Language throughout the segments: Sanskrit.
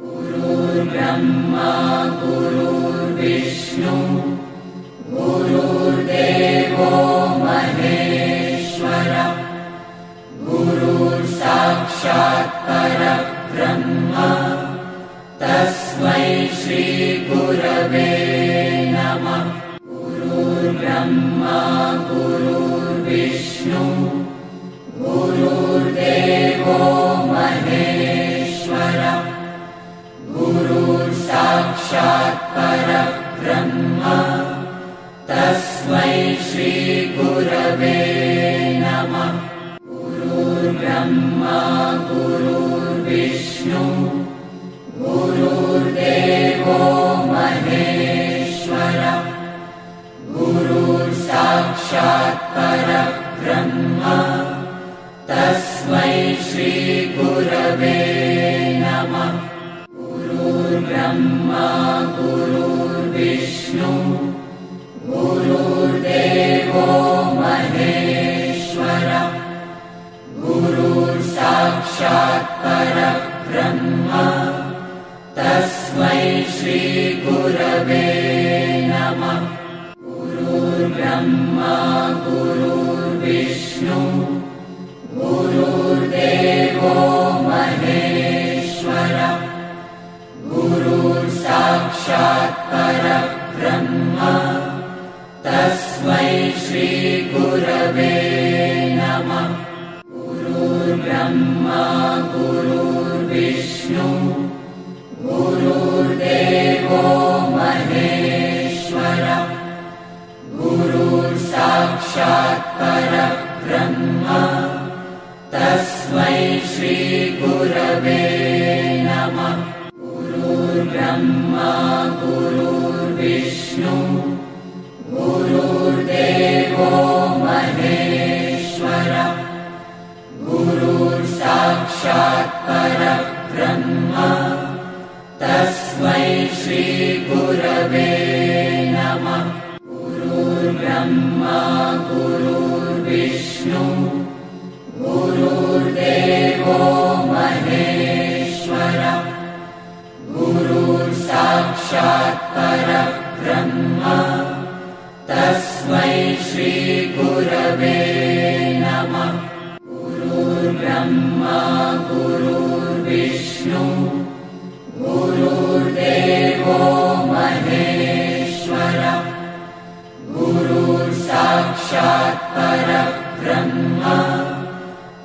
गुरुर्ब्रह्मा गुरुर्विष्णु गुरुर्देवो महेश्वरः गुरुर्साक्षात् परब्रह्म तस्मै श्री गुरवे नमः। गुरुर्ब्रह्मा गुरुर्विष्णु गुरुर्देवो महेश्वरः गुरुर्साक्षात् परब्रह्म तस्मै श्री गुरवे नमः। गुरुर्ब्रह्मा गुरुर्विष्णु गुरुर्देवो महेश्वरः गुरुर्साक्षात् परब्रह्म तस्मै श्री गुरवे नमः। गुरुर्ब्रह्मा गुरुर्विष्णु गुरुर्देवो महेश्वरः गुरुर्साक्षात् परब्रह्म तस्मै श्री गुरवे नमः। गुरुर्ब्रह्मा गुरुर्विष्णु गुरुर्देवो महेश्वरः गुरुर्साक्षात् परब्रह्म तस्मै श्री गुरवे नमः। गुरुर्ब्रह्मा गुरुर्विष्णु गुरुर्देवो महेश्वरः गुरुर्साक्षात् परब्रह्म तस्मै श्री गुरवे नमः। गुरुर्ब्रह्मा गुरुर्विष्णु गुरुर्देवो महेश्वरः गुरुर्साक्षात् परब्रह्म तस्मै श्री गुरवे नमः। गुरुर्ब्रह्मा गुरुर्विष्णु गुरुर्देवो महेश्वरः गुरुर्साक्षात् परब्रह्म तस्मै श्री गुरवे नमः। गुरुर्ब्रह्मा गुरुर्विष्णु गुरुर्देवो महेश्वरः गुरुर्साक्षात् परब्रह्म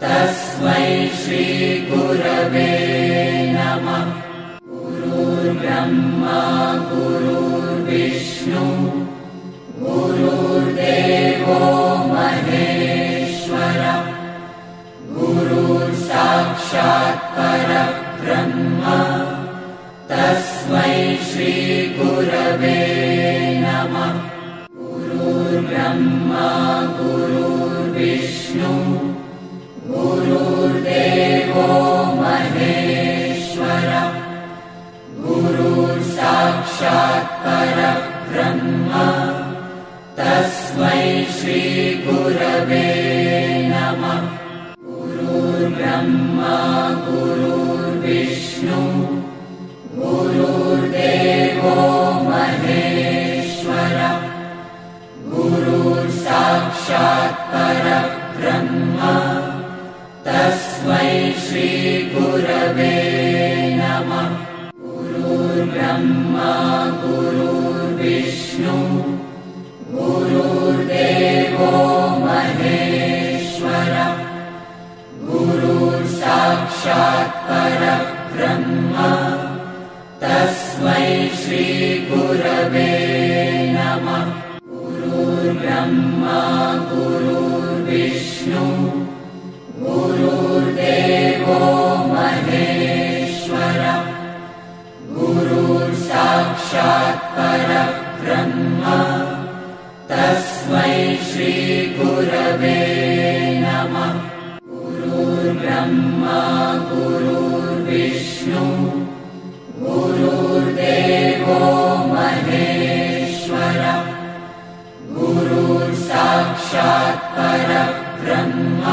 तस्मै श्री गुरवे नमः। गुरुर्ब्रह्मा गुरुर्विष्णु गुरुर्देवो महेश्वरः गुरुर्साक्षात् परब्रह्म तस्मै श्री गुरवे नमः। गुरुर्ब्रह्मा गुरुर्विष्णु गुरुर्देवो महेश्वरः गुरुर्साक्षात् परब्रह्म तस्मै श्री गुरवे नमः। गुरुर्ब्रह्मा गुरुर्विष्णु गुरुर्देवो महेश्वरः गुरुर्साक्षात् परब्रह्म तस्मै श्री गुरवे नमः। गुरुर्ब्रह्मा गुरुर्विष्णु गुरुर्देवो महेश्वरः गुरुर्साक्षात् परब्रह्म तस्मै श्री गुरवे नमः। गुरुर्ब्रह्मा गुरुर्विष्णु गुरुर्देवो महेश्वरः गुरुर्साक्षात् परब्रह्म तस्मै श्री गुरवे नमः। गुरुर्ब्रह्मा गुरुर्विष्णु गुरुर्देवो महेश्वरः गुरुर्साक्षात् परब्रह्म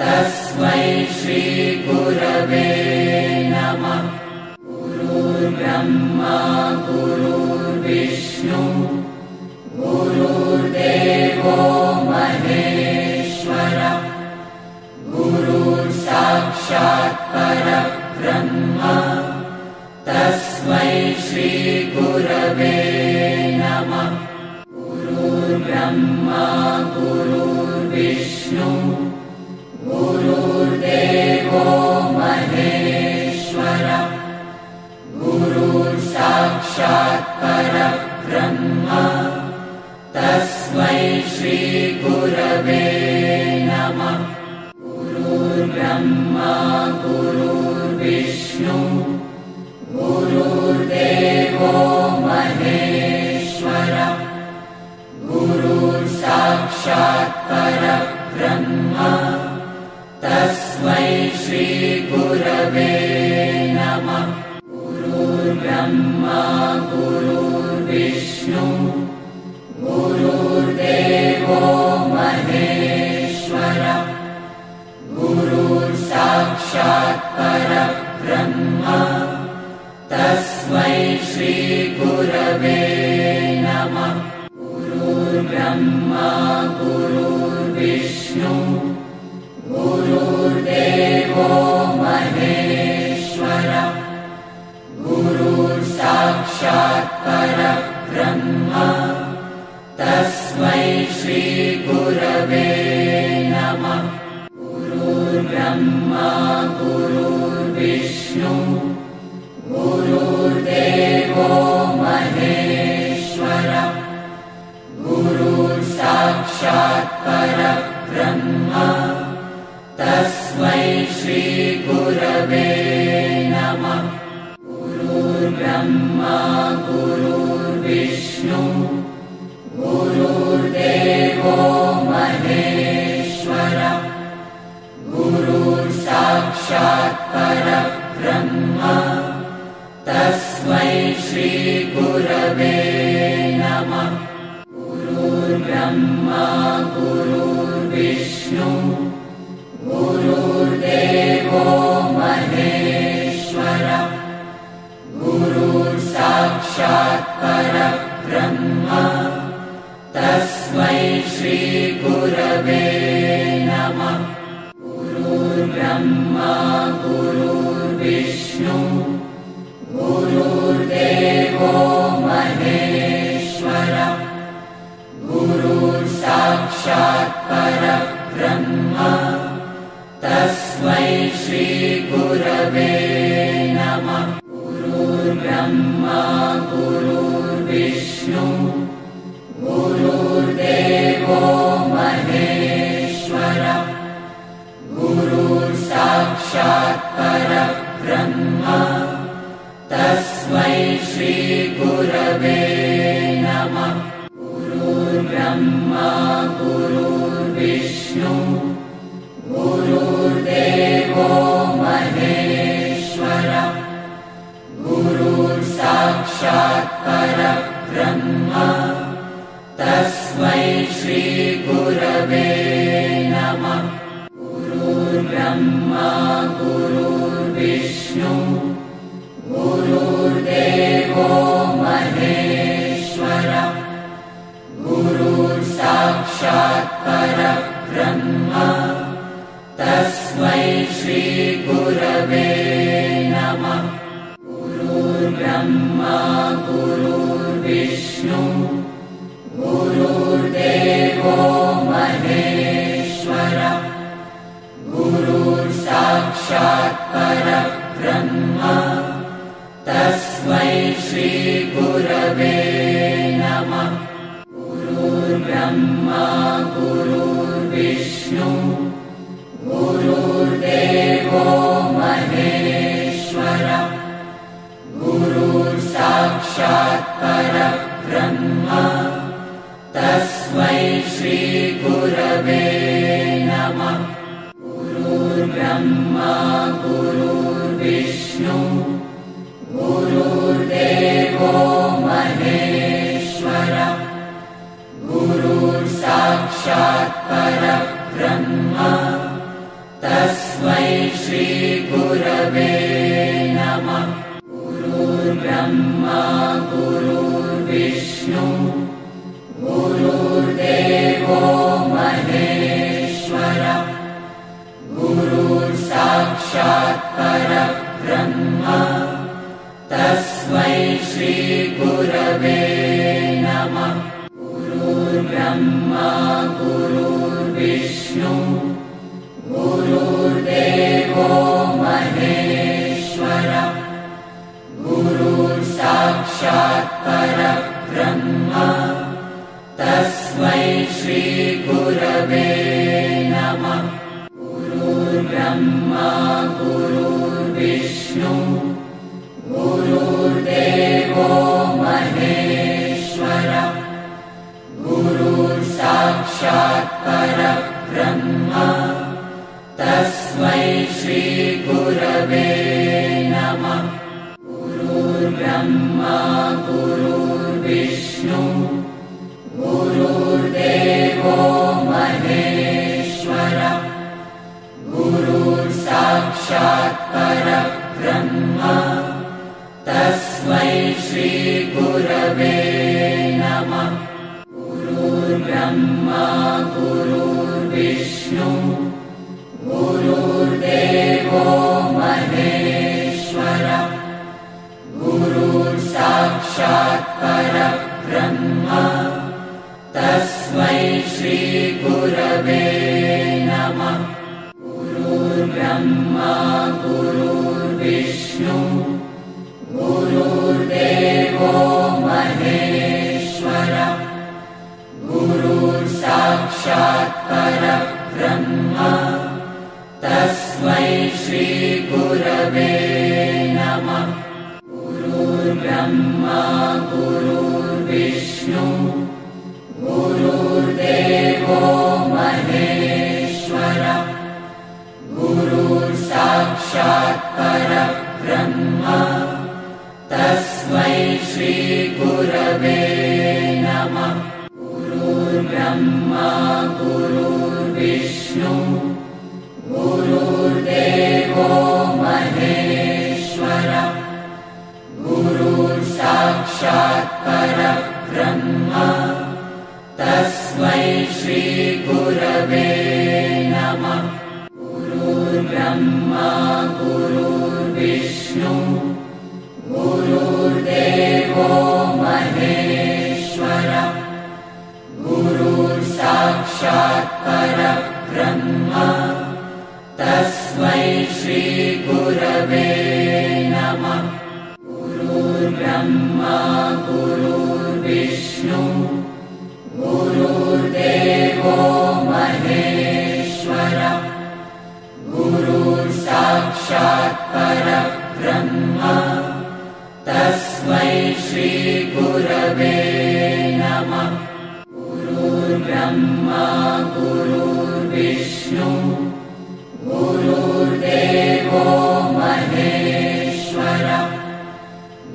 तस्मै श्री गुरवे नमः। गुरुर्ब्रह्मा गुरुर्विष्णु गुरुर्देवो महेश्वरः गुरुर्साक्षात् परब्रह्म तस्मै श्रीगुरवे नमः। गुरुर्ब्रह्मा गुरुर्विष्णु गुरुर्देवो महेश्वरः गुरुर्साक्षात् परब्रह्म तस्मै श्रीगुरवे नमः। गुरुर्ब्रह्मा गुरुर्विष्णु गुरुर्देवो महेश्वरः गुरुर्साक्षात् परब्रह्म तस्मै श्रीगुरवे नमः। गुरुर्ब्रह्मा गुरुर्विष्णु गुरुर्देवो महेश्वरः गुरुर्साक्षात् परब्रह्म तस्मै श्रीगुरवे नमः। गुरुर्ब्रह्मा गुरुर्विष्णु गुरुर्देवो महेश्वरः गुरुर्साक्षात् परब्रह्म तस्मै श्रीगुरवे नमः। गुरुर्ब्रह्मा गुरुर्विष्णु गुरुर्देवो महेश्वरः गुरुर्साक्षात् परब्रह्म तस्मै श्रीगुरवे नमः। गुरुर्ब्रह्मा गुरुर्विष्णु गुरुर्देवो महेश्वरः गुरुर्साक्षात् परब्रह्म तस्मै श्रीगुरवे नमः। गुरुर्ब्रह्मा गुरुर्विष्णु गुरुर्देवो महेश्वरः गुरुर्साक्षात् परब्रह्म तस्मै श्रीगुरवे नमः। गुरुर्ब्रह्मा गुरुर्विष्णु गुरुर्देवो महेश्वरः गुरुर्साक्षात् परब्रह्म तस्मै श्रीगुरवे नमः। गुरुर्ब्रह्मा गुरुर्विष्णु गुरुर्देवो महेश्वरः गुरुर्साक्षात् परब्रह्म तस्मै श्रीगुरवे नमः। गुरुर्ब्रह्मा गुरुर्विष्णु गुरुर्देवो महेश्वरः गुरुर्साक्षात् परब्रह्म तस्मै श्रीगुरवे नमः। गुरुर्ब्रह्मा गुरुर्विष्णु गुरुर्देवो महेश्वरः गुरुर्साक्षात् परब्रह्म तस्मै श्रीगुरवे नमः। गुरुर्ब्रह्मा गुरुर्विष्णु गुरुर्देवो महेश्वरः गुरुर्साक्षात् परब्रह्म गुरुर्ब्रह्मा गुरुर्विष्णु गुरुर्देवो महेश्वरः गुरुर्साक्षात् परब्रह्म तस्मै श्री गुरवे नमः। गुरुर्ब्रह्मा गुरुर्विष्णु गुरुर्देवो महेश्वरः गुरुर्साक्षात् परब्रह्म तस्मै श्री गुरवे नमः। गुरुर्ब्रह्मा गुरुर्विष्णु गुरुर्देवो महेश्वरः गुरुर्साक्षात् परब्रह्म तस्मै श्री गुरवे नमः। गुरुर्ब्रह्मा गुरुर्विष्णु गुरुर्देवो महेश्वरः गुरुर्साक्षात् परब्रह्म तस्मै श्री गुरवे नमः। गुरुर्ब्रह्मा गुरुर्विष्णु गुरुर्देवो महेश्वरः गुरुर्साक्षात् परब्रह्म तस्मै श्री गुरवे नमः। गुरुर्ब्रह्मा गुरुर्विष्णु गुरुर्देवो महेश्वरः गुरुर्साक्षात् परब्रह्म तस्मै श्री गुरवे नमः। गुरुर्ब्रह्मा गुरुर्विष्णु गुरुर्देवो महेश्वरः गुरुर्साक्षात् परब्रह्म तस्मै श्री गुरवे नमः। गुरुर्ब्रह्मा गुरुर्विष्णु गुरुर्देवो महेश्वरः गुरुर्साक्षात् परब्रह्म तस्मै श्री गुरवे नमः। गुरुर्ब्रह्मा गुरुर्विष्णु गुरुर्देवो महेश्वरः गुरुर्साक्षात् परब्रह्म तस्मै श्री गुरवे नमः। गुरुर्ब्रह्मा गुरुर्विष्णु गुरुर्देवो महेश्वरः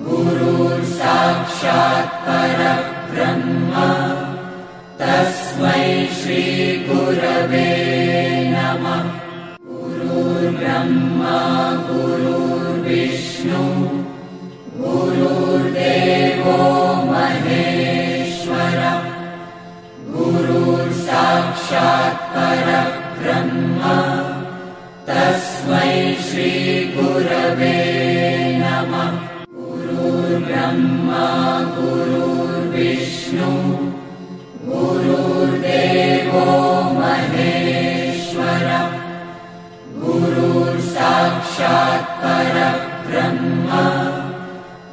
गुरुर्साक्षात् परब्रह्म तस्मै श्री गुरवे नमः। गुरुर्ब्रह्मा गुरुर्विष्णु गुरुर्देवो महेश्वरः गुरुर्साक्षात् परब्रह्म तस्मै श्री गुरवे नमः। गुरुर्ब्रह्मा गुरुर्विष्णु गुरुर्देवो महेश्वरः गुरुर्साक्षात् परब्रह्म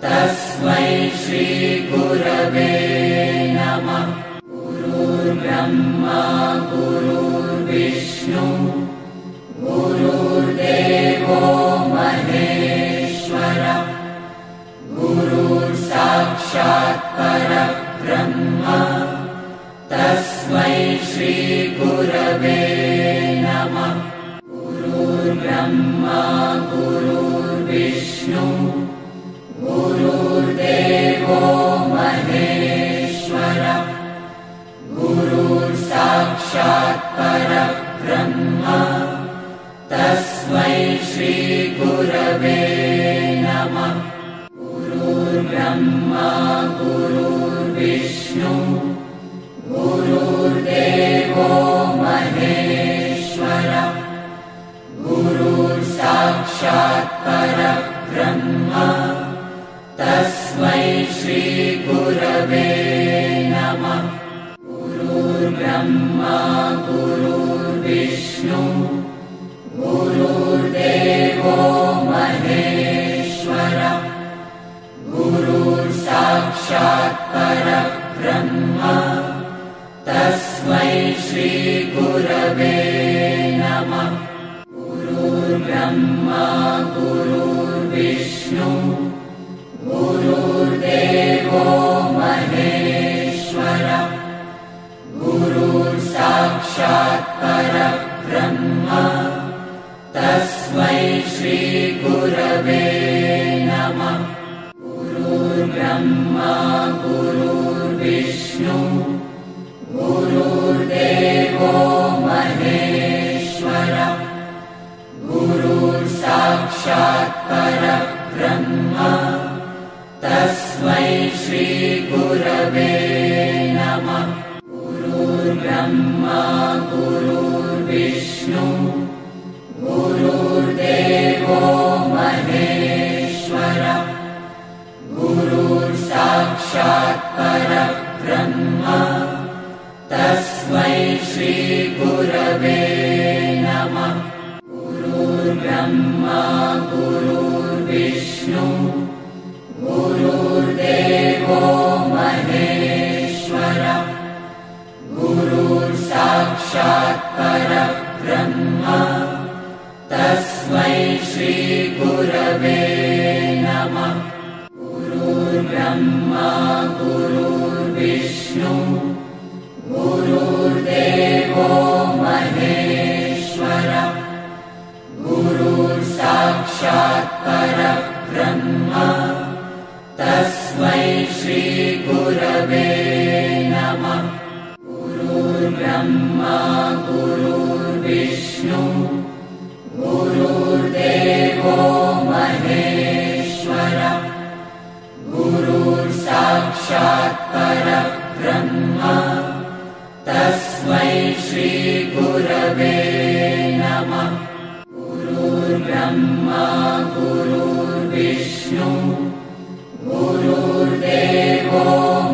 तस्मै श्री गुरवे नमः। गुरुर्ब्रह्मा गुरुर्विष्णु गुरुर्देवो महेश्वरः गुरुर्साक्षात् परब्रह्म तस्मै श्री गुरवे नमः। गुरुर्ब्रह्मा गुरुर्विष्णु गुरुर्देवो महेश्वरः गुरुर्साक्षात् परब्रह्म तस्मै श्री गुरवे नमः। गुरुर्ब्रह्मा गुरुर्विष्णु गुरुर्देवो महेश्वरः गुरुर्साक्षात् परब्रह्म तस्मै श्री गुरवे नमः। ब्रह्मा गुरुर्विष्णु गुरुर्देवो महेश्वरः गुरुर्साक्षात् परब्रह्म तस्मै श्री गुरवे नमः। गुरुर्ब्रह्मा गुरुर्विष्णु गुरुर्देवो महेश्वरः गुरुर्साक्षात् परब्रह्म तस्मै श्री गुरवे नमः। गुरुर्ब्रह्मा गुरुर्विष्णु गुरुर्देवो महेश्वरः गुरुर्साक्षात् परब्रह्म तस्मै श्री गुरवे नमः। गुरुर्ब्रह्मा गुरुर्विष्णु गुरुर्देवो महेश्वरः गुरुर्साक्षात् परब्रह्म तस्मै श्री गुरवे नमः। गुरुर्ब्रह्मा गुरुर्विष्णु गुरुर्देवो महेश्वरः गुरुर्साक्षात् परब्रह्म तस्मै श्री गुरवे नमः। गुरुर्ब्रह्मा गुरुर्विष्णु गुरुर्देवो महेश्वरः गुरुर्साक्षात् परब्रह्म तस्मै श्री गुरवे नमः। गुरुर्ब्रह्मा गुरुर्विष्णु गुरुर्देवो महेश्वरः गुरुर्साक्षात् परब्रह्म तस्मै श्री गुरवे नमः। गुरुर्ब्रह्मा गुरुर्विष्णु गुरुर्देवो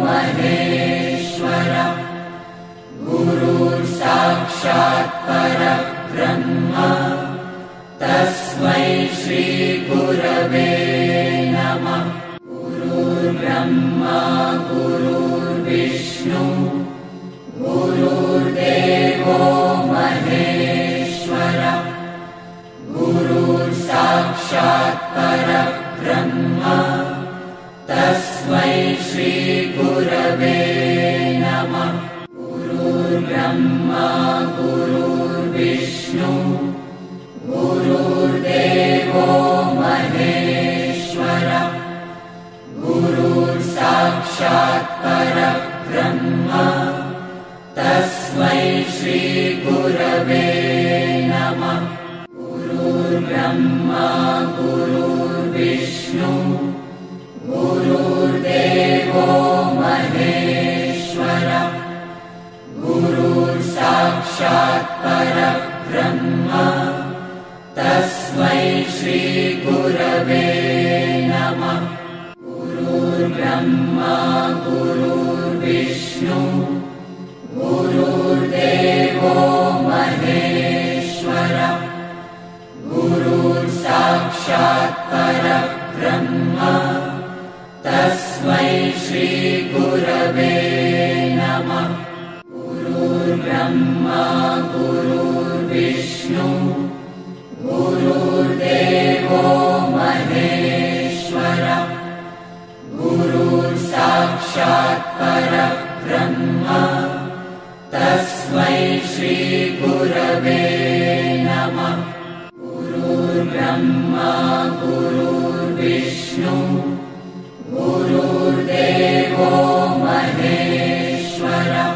महेश्वरः गुरुर्साक्षात् परब्रह्म तस्मै श्री गुरवे नमः। गुरुर्ब्रह्मा गुरुर्विष्णु गुरुर्देवो महेश्वरः गुरुर्साक्षात् परब्रह्म तस्मै श्री गुरवे नमः। गुरुर्ब्रह्मा गुरुर्विष्णु गुरुर्देवो महेश्वरः गुरुर्साक्षात् परब्रह्म तस्मै श्री गुरवे नमः। गुरुर्ब्रह्मा गुरुर्विष्णु गुरुर्देवो महेश्वरः गुरुर्साक्षात् परब्रह्म तस्मै श्री गुरवे नमः। गुरुर्ब्रह्मा गुरुर्विष्णु गुरुर्देवो महेश्वरः गुरुर्साक्षात् परब्रह्म तस्मै श्री गुरवे नमः। गुरुर्ब्रह्मा गुरुर्विष्णु गुरुर्देवो महेश्वरः गुरुर्साक्षात् परब्रह्म तस्मै श्री गुरवे नमः। गुरुर्ब्रह्मा गुरुर्विष्णु गुरुर्देवो महेश्वरः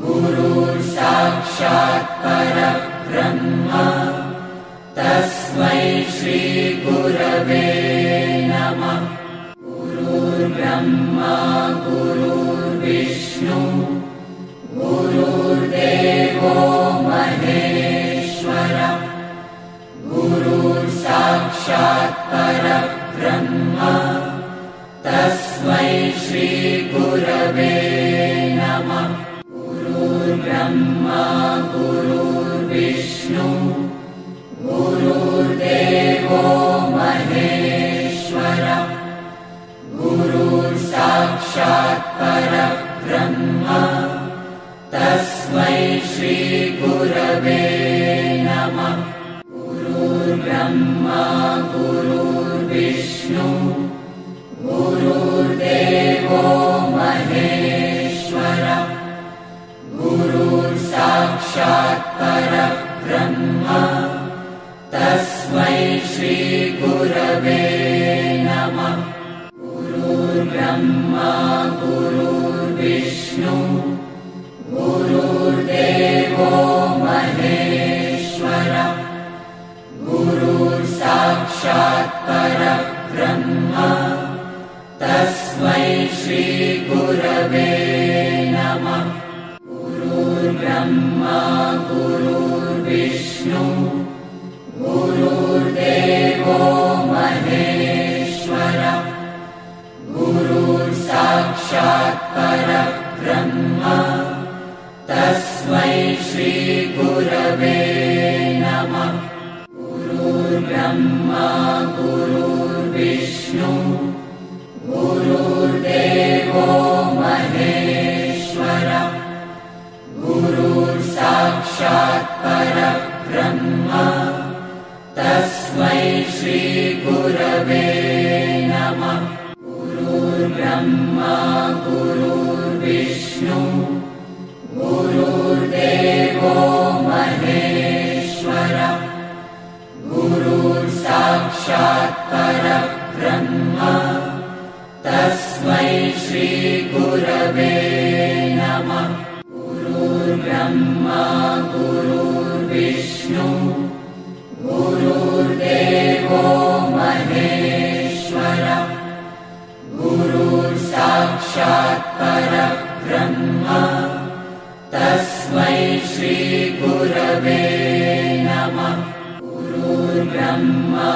गुरुर्साक्षात् परब्रह्म तस्मै श्री गुरवे नमः। गुरुर्ब्रह्मा गुरुर्विष्णु गुरुर्देवो महेश्वरः गुरुर्साक्षात् परब्रह्म परब्रह्म तस्मै श्रीगुरवे नमः। गुरुर्ब्रह्मा गुरुर्विष्णु गुरुर्देवो महेश्वरः गुरुर्साक्षात् परब्रह्म तस्मै श्रीगुरवे नमः। गुरुर्ब्रह्मा गुरुर्विष्णु गुरुर्देवो महेश्वरः गुरुर्साक्षात् परब्रह्म तस्मै श्रीगुरवे नमः। गुरुर्ब्रह्मा गुरुर्विष्णु गुरुर्देवो महेश्वरः गुरुर्साक्षात् परब्रह्म तस्मै श्रीगुरवे नमः। गुरुर्ब्रह्मा गुरुर्विष्णु गुरुर्देवो महेश्वरः गुरुर्साक्षात् परब्रह्म तस्मै श्रीगुरवे नमः। गुरुर्ब्रह्मा गुरुर्विष्णु गुरुर्देवो महेश्वरः गुरुर्साक्षात् परब्रह्म तस्मै श्रीगुरवे नमः। गुरुर्ब्रह्मा गुरुर्विष्णु गुरुर्देवो महेश्वरः गुरुर्साक्षात् परब्रह्म तस्मै श्रीगुरवे नमः। गुरुर्ब्रह्मा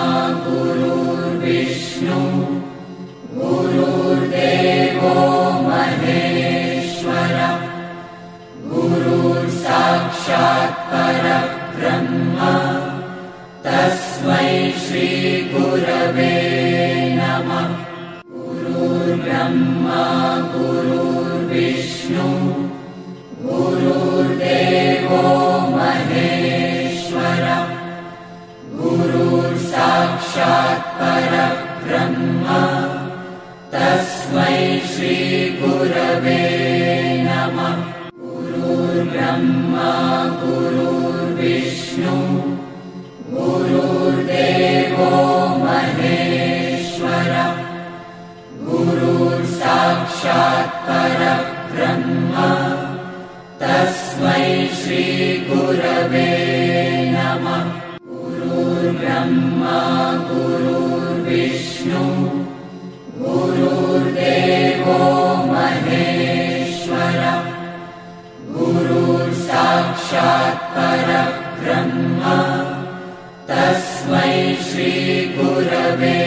गुरुर्विष्णु गुरुर्देवो महेश्वरः गुरुर्साक्षात् परब्रह्म तस्मै श्रीगुरवे नमः। गुरुर्ब्रह्मा गुरुर्विष्णु गुरुर्देवो महेश्वरः गुरुर्साक्षात् परब्रह्म तस्मै श्रीगुरवे नमः। गुरुर्ब्रह्मा गुरुर्विष्णु गुरुर्देवो महेश्वरः गुरुर्साक्षात् परब्रह्म तस्मै श्रीगुरवे नमः। गुरुर्ब्रह्मा गुरुर्विष्णु गुरुर्देवो महेश्वरः गुरुर्साक्षात् परब्रह्म तस्मै श्रीगुरवे